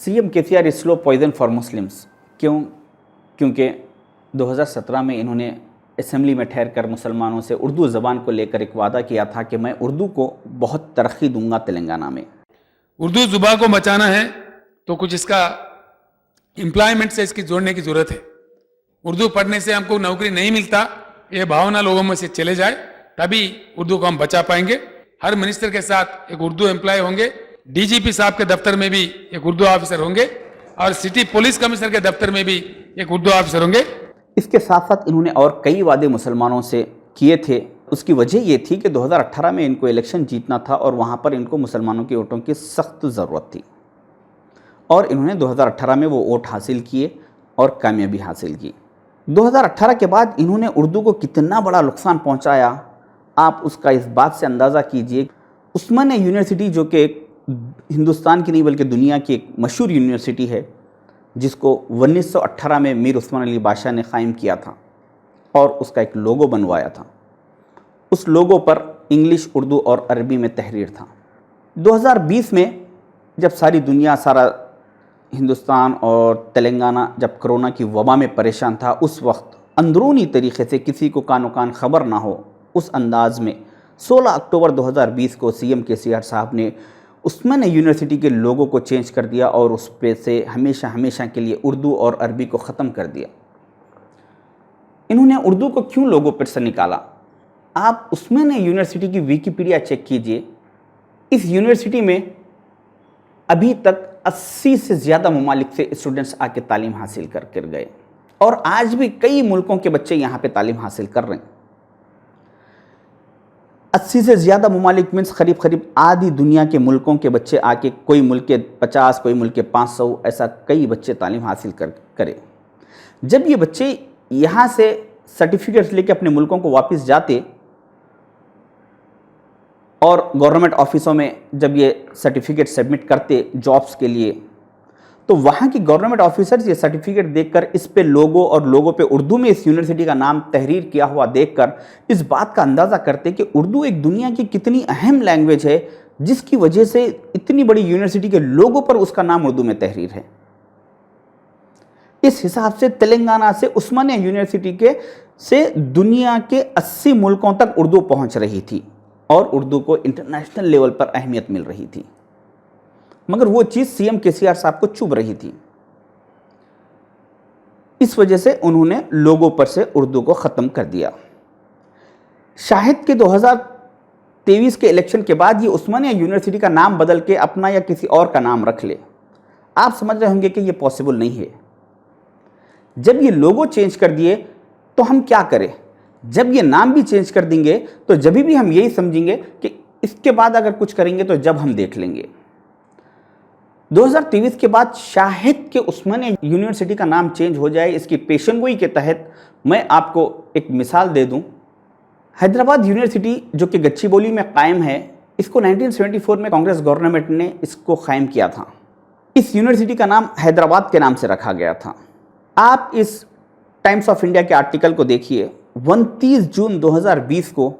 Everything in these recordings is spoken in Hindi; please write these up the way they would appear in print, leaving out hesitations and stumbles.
CM KCR is slow poison for Muslims. क्यों? क्योंकि 2017 में इन्होंने असेंबली में ठहर कर मुसलमानों से उर्दू ज़बान को लेकर एक वादा किया था कि मैं उर्दू को बहुत तरक्की दूंगा तेलंगाना में। उर्दू जुबान को बचाना है तो कुछ इसका एम्प्लॉयमेंट से इसकी जोड़ने की जरूरत है। उर्दू पढ़ने से हमको नौकरी नहीं मिलता, ये भावना लोगों में से चले जाए, तभी उर्दू को हम बचा पाएंगे। हर मिनिस्टर के साथ एक उर्दू एम्प्लॉय होंगे, डीजीपी साहब के दफ्तर में भी एक उर्दू ऑफिसर होंगे और सिटी पुलिस कमिश्नर के दफ्तर में भी एक उर्दू ऑफिसर होंगे। इसके साथ साथ इन्होंने और कई वादे मुसलमानों से किए थे। उसकी वजह ये थी कि 2018 में इनको इलेक्शन जीतना था और वहाँ पर इनको मुसलमानों के वोटों की सख्त ज़रूरत थी और इन्होंने 2018 में वो वोट हासिल किए और कामयाबी हासिल की। 2018 के बाद इन्होंने उर्दू को कितना बड़ा नुकसान पहुँचाया, आप उसका इस बात से अंदाज़ा कीजिए। उस्मानिया यूनिवर्सिटी, जो कि हिंदुस्तान की नहीं बल्कि दुनिया की एक मशहूर यूनिवर्सिटी है, जिसको 1918 में मीर उस्मान अली बादशाह ने क़ायम किया था और उसका एक लोगो बनवाया था। उस लोगो पर इंग्लिश, उर्दू और अरबी में तहरीर था। 2020 में जब सारी दुनिया, सारा हिंदुस्तान और तेलंगाना जब कोरोना की वबा में परेशान था, उस वक्त अंदरूनी तरीक़े से किसी को कानो कान ख़बर ना हो, उस अंदाज़ में 16 अक्टूबर 2020 को सीएम केसीआर साहब ने उस्मानिया यूनिवर्सिटी के लोगो को चेंज कर दिया और उस पे से हमेशा हमेशा के लिए उर्दू और अरबी को ख़त्म कर दिया। इन्होंने उर्दू को क्यों लोगो पर से निकाला? आप उस्मानिया यूनिवर्सिटी की विकिपीडिया चेक कीजिए। इस यूनिवर्सिटी में अभी तक 80 से ज़्यादा ममालिक से स्टूडेंट्स आके तालीम हासिल कर गए और आज भी कई मुल्कों के बच्चे यहाँ पे तालीम हासिल कर रहे हैं। 80 से ज़्यादा ममालिक मीन्स करीब आधी दुनिया के मुल्कों के बच्चे आके, कोई मुल्क के 50, कोई मुल्क के 500, ऐसा कई बच्चे तालीम हासिल करें। जब ये बच्चे यहाँ से सर्टिफिकेट्स लेके अपने मुल्कों को वापस जाते और गवर्नमेंट ऑफिसों में जब ये सर्टिफिकेट सबमिट करते जॉब्स के लिए, तो वहाँ की गवर्नमेंट ऑफिसर्स ये सर्टिफिकेट देखकर इस पे लोगो और लोगो पे उर्दू में इस यूनिवर्सिटी का नाम तहरीर किया हुआ देखकर इस बात का अंदाज़ा करते कि उर्दू एक दुनिया की कितनी अहम लैंग्वेज है, जिसकी वजह से इतनी बड़ी यूनिवर्सिटी के लोगों पर उसका नाम उर्दू में तहरीर है। इस हिसाब से तेलंगाना से उस्मानिया यूनिवर्सिटी से दुनिया के 80 मुल्कों तक उर्दू पहुँच रही थी और उर्दू को इंटरनेशनल लेवल पर अहमियत मिल रही थी, मगर वो चीज़ सीएम केसीआर साहब को चुभ रही थी। इस वजह से उन्होंने लोगों पर से उर्दू को ख़त्म कर दिया। शायद के 2023 के इलेक्शन के बाद ये उस्मानिया यूनिवर्सिटी का नाम बदल के अपना या किसी और का नाम रख ले। आप समझ रहे होंगे कि ये पॉसिबल नहीं है। जब ये लोगो चेंज कर दिए तो हम क्या करें? जब ये नाम भी चेंज कर देंगे तो जब भी हम यही समझेंगे कि इसके बाद अगर कुछ करेंगे तो जब हम देख लेंगे। 2023 के बाद शायद के उस्मानिया यूनिवर्सिटी का नाम चेंज हो जाए। इसकी पेशेनगोई के तहत मैं आपको एक मिसाल दे दूं। हैदराबाद यूनिवर्सिटी, जो कि गच्चीबोली में कायम है, इसको 1974 में कांग्रेस गवर्नमेंट ने इसको कायम किया था। इस यूनिवर्सिटी का नाम हैदराबाद के नाम से रखा गया था। आप इस टाइम्स ऑफ इंडिया के आर्टिकल को देखिए। 29 जून 2020 को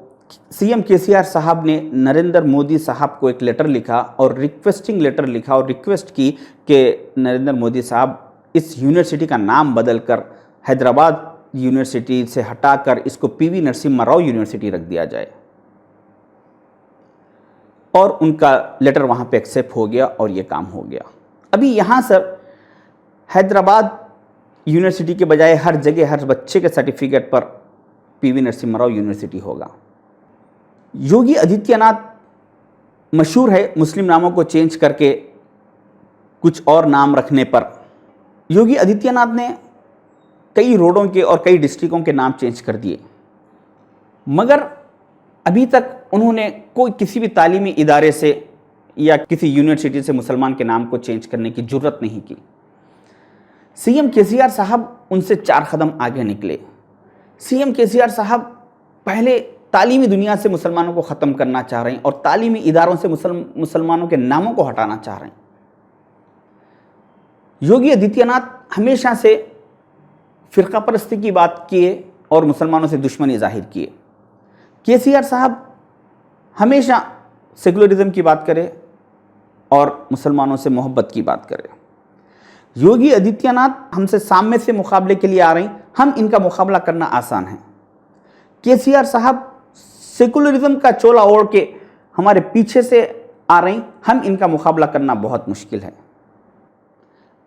सीएम केसीआर साहब ने नरेंद्र मोदी साहब को एक लेटर लिखा और रिक्वेस्टिंग लेटर लिखा और रिक्वेस्ट की कि नरेंद्र मोदी साहब इस यूनिवर्सिटी का नाम बदलकर हैदराबाद यूनिवर्सिटी से हटाकर इसको पीवी नरसिम्हा राव यूनिवर्सिटी रख दिया जाए। और उनका लेटर वहाँ पे एक्सेप्ट हो गया और ये काम हो गया। अभी यहाँ सर हैदराबाद यूनिवर्सिटी के बजाय हर जगह हर बच्चे के सर्टिफिकेट पर पीवी नरसिम्हा राव यूनिवर्सिटी होगा। योगी आदित्यनाथ मशहूर है मुस्लिम नामों को चेंज करके कुछ और नाम रखने पर। योगी आदित्यनाथ ने कई रोडों के और कई डिस्ट्रिक्टों के नाम चेंज कर दिए, मगर अभी तक उन्होंने कोई किसी भी तालीमी इदारे से या किसी यूनिवर्सिटी से मुसलमान के नाम को चेंज करने की जरूरत नहीं की। सीएम केसीआर साहब उनसे 4 कदम आगे निकले। सीएम केसीआर साहब पहले तालीमी दुनिया से मुसलमानों को ख़त्म करना चाह रहे हैं और तालीमी इदारों से मुसलमानों के नामों को हटाना चाह रहे हैं। योगी आदित्यनाथ हमेशा से फ़िरका परस्ती की बात किए और मुसलमानों से दुश्मनी जाहिर किए। केसीआर साहब हमेशा सेकुलरिज्म की बात करें और मुसलमानों से मोहब्बत की बात करें। योगी आदित्यनाथ हमसे सामने से मुकाबले के लिए आ रहे हैं, हम इनका मुकाबला करना आसान है। केसीआर साहब सेकुलरिज्म का चोला ओढ़ के हमारे पीछे से आ रहे हैं, हम इनका मुकाबला करना बहुत मुश्किल है।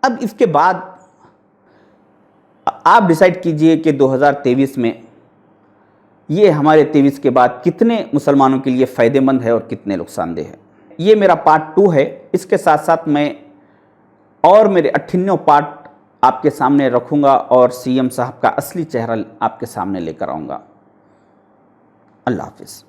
अब इसके बाद आप डिसाइड कीजिए कि 2023 में ये हमारे 23 के बाद कितने मुसलमानों के लिए फ़ायदेमंद है और कितने नुकसानदेह है। ये मेरा पार्ट 2 है। इसके साथ साथ मैं और मेरे 98 पार्ट आपके सामने रखूंगा और सीएम साहब का असली चेहरा आपके सामने लेकर आऊँगा। अल्लाह हाफिज़।